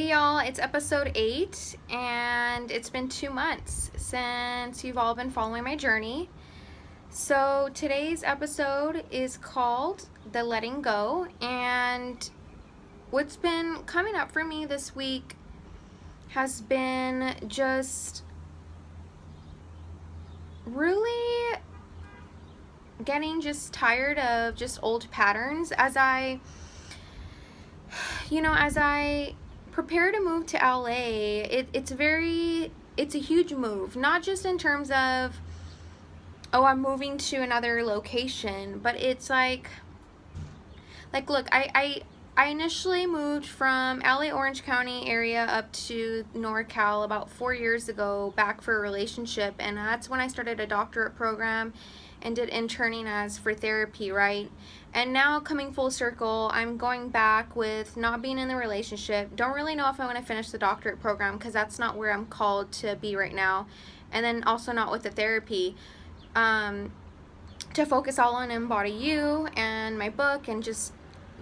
Hey y'all, it's episode 8, and it's been 2 months since you've all been following my journey. So today's episode is called The Letting Go, and what's been coming up for me this week has been just really getting just tired of just old patterns as I prepare to move to LA. It's a huge move, not just in terms of, oh, I'm moving to another location, but it's like look, I initially moved from LA Orange County area up to NorCal about 4 years ago, back for a relationship, and that's when I started a doctorate program and did interning as for therapy, right? And now coming full circle, I'm going back with not being in the relationship. Don't really know if I want to finish the doctorate program because that's not where I'm called to be right now. And then also not with the therapy. To focus all on Embody You and my book and just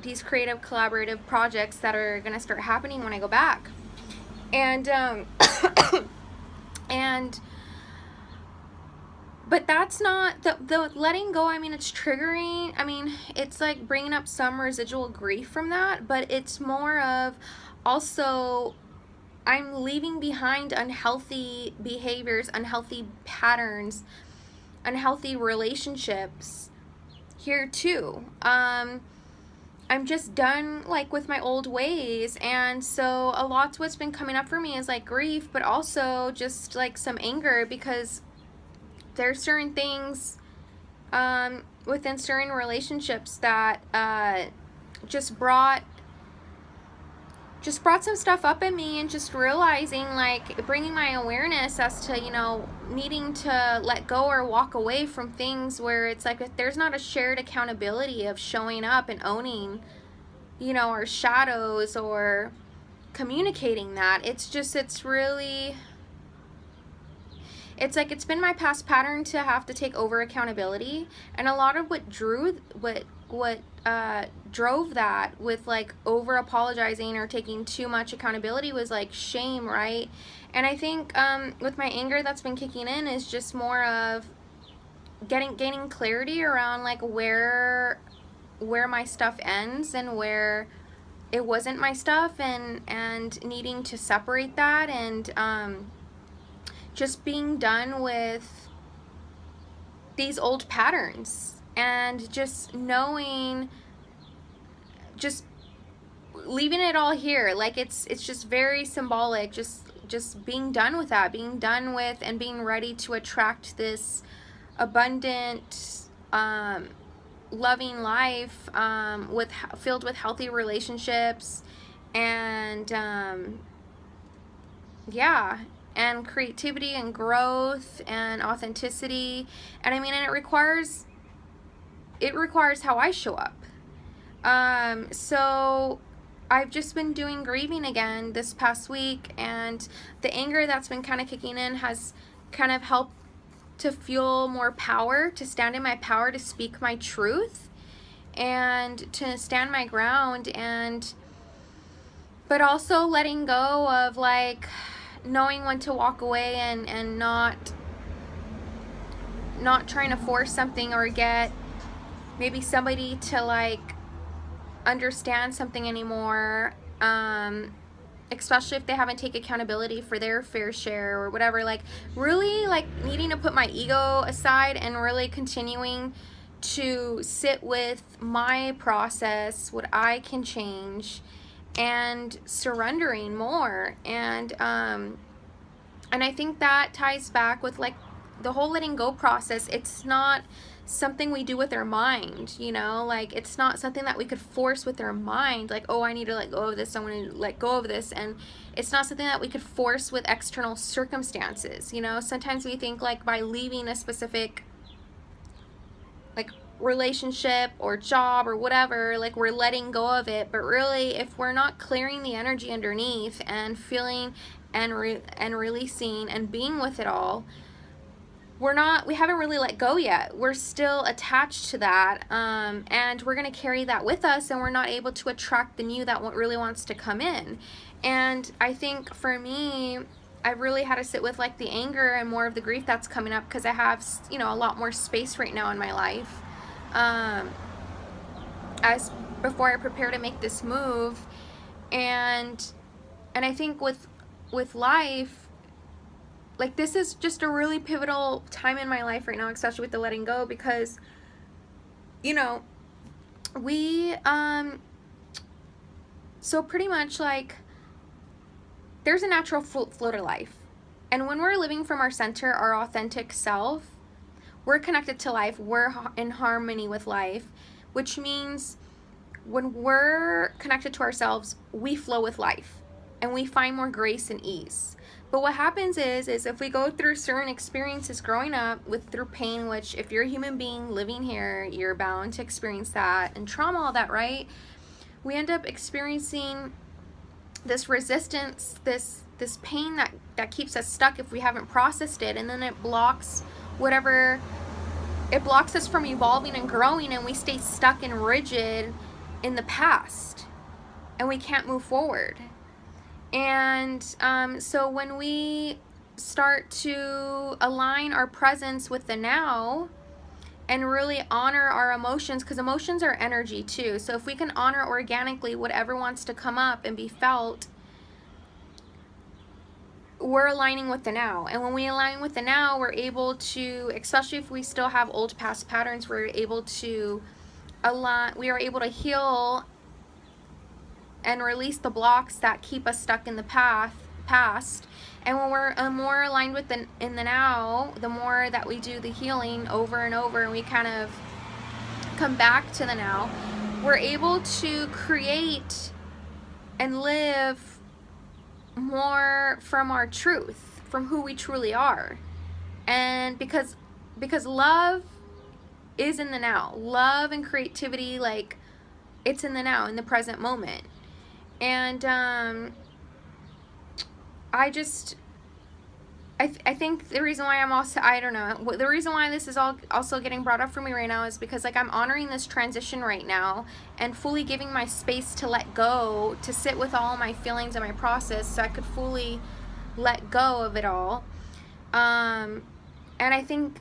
these creative collaborative projects that are going to start happening when I go back. And and but that's not the letting go. I mean, it's triggering. I mean, it's like bringing up some residual grief from that, but it's more of also I'm leaving behind unhealthy behaviors, unhealthy patterns, unhealthy relationships here too. I'm just done like with my old ways, and so a lot's what's been coming up for me is like grief, but also just like some anger because there's certain things within certain relationships that just brought some stuff up in me, and just realizing, like, bringing my awareness as to, needing to let go or walk away from things where it's like if there's not a shared accountability of showing up and owning, our shadows or communicating that. It's like it's been my past pattern to have to take over accountability, and a lot of what drove that with like over apologizing or taking too much accountability was like shame, right? And I think with my anger that's been kicking in is just more of gaining clarity around like where my stuff ends and where it wasn't my stuff, and needing to separate that, and just being done with these old patterns, and just knowing, just leaving it all here. Like it's just very symbolic, just being done with that, being done with and being ready to attract this abundant, loving life, filled with healthy relationships, and and creativity and growth and authenticity. And I mean, and it requires how I show up. So I've just been doing grieving again this past week, and the anger that's been kind of kicking in has kind of helped to fuel more power, to stand in my power, to speak my truth, and to stand my ground, but also letting go of like knowing when to walk away, and not trying to force something or get maybe somebody to like understand something anymore, especially if they haven't taken accountability for their fair share or whatever. Like really like needing to put my ego aside and really continuing to sit with my process, what I can change, and surrendering more. And I think that ties back with like the whole letting go process. It's not something we do with our mind, like it's not something that we could force with our mind, like, oh, I need to let go of this, I want to let go of this. And it's not something that we could force with external circumstances. Sometimes we think like by leaving a specific like relationship or job or whatever, like we're letting go of it, but really if we're not clearing the energy underneath and feeling and releasing and being with it all, we haven't really let go yet. We're still attached to that, and we're going to carry that with us, and we're not able to attract the new that really wants to come in. And I think for me, I really had to sit with like the anger and more of the grief that's coming up, because I have, you know, a lot more space right now in my life, as before I prepare to make this move. And I think with life, like, this is just a really pivotal time in my life right now, especially with the letting go, because, you know, so pretty much, like, there's a natural flow to life. And when we're living from our center, our authentic self, we're connected to life, we're in harmony with life, which means when we're connected to ourselves, we flow with life, and we find more grace and ease. But what happens is if we go through certain experiences growing up through pain, which if you're a human being living here, you're bound to experience that, and trauma, all that, right? We end up experiencing this resistance, this pain that keeps us stuck if we haven't processed it, and then it blocks us from evolving and growing, and we stay stuck and rigid in the past, and we can't move forward. And so when we start to align our presence with the now and really honor our emotions, because emotions are energy too. So if we can honor organically whatever wants to come up and be felt, we're aligning with the now. And when we align with the now, we're able to, especially if we still have old past patterns, we're able to we are able to heal and release the blocks that keep us stuck in the past. And when we're more aligned with in the now, the more that we do the healing over and over, and we kind of come back to the now, we're able to create and live more from our truth, from who we truly are. And because love is in the now, love and creativity, like, it's in the now, in the present moment. And I think the reason why the reason why this is also getting brought up for me right now is because, like, I'm honoring this transition right now and fully giving my space to let go, to sit with all my feelings and my process, so I could fully let go of it all. And I think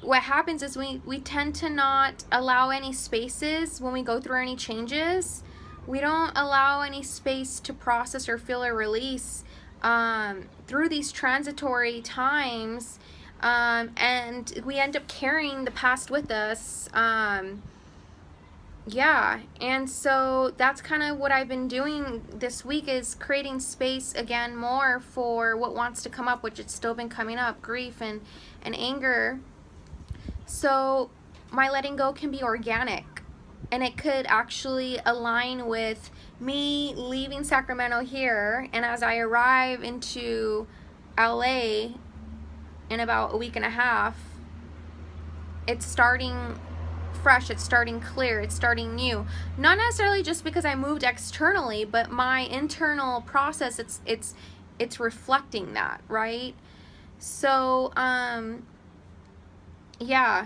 what happens is we tend to not allow any spaces when we go through any changes. We don't allow any space to process or feel or release through these transitory times, and we end up carrying the past with us. Yeah, and so that's kind of what I've been doing this week, is creating space again more for what wants to come up, which it's still been coming up, grief and anger. So my letting go can be organic. And it could actually align with me leaving Sacramento here, and as I arrive into LA in about a week and a half, it's starting fresh, it's starting clear, it's starting new. Not necessarily just because I moved externally, but my internal process, it's reflecting that, right? So yeah.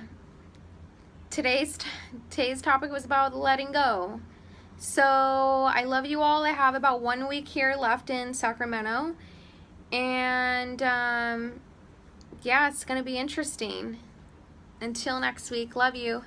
Today's topic was about letting go. So I love you all. I have about 1 week here left in Sacramento, and yeah, it's gonna be interesting. Until next week, love you.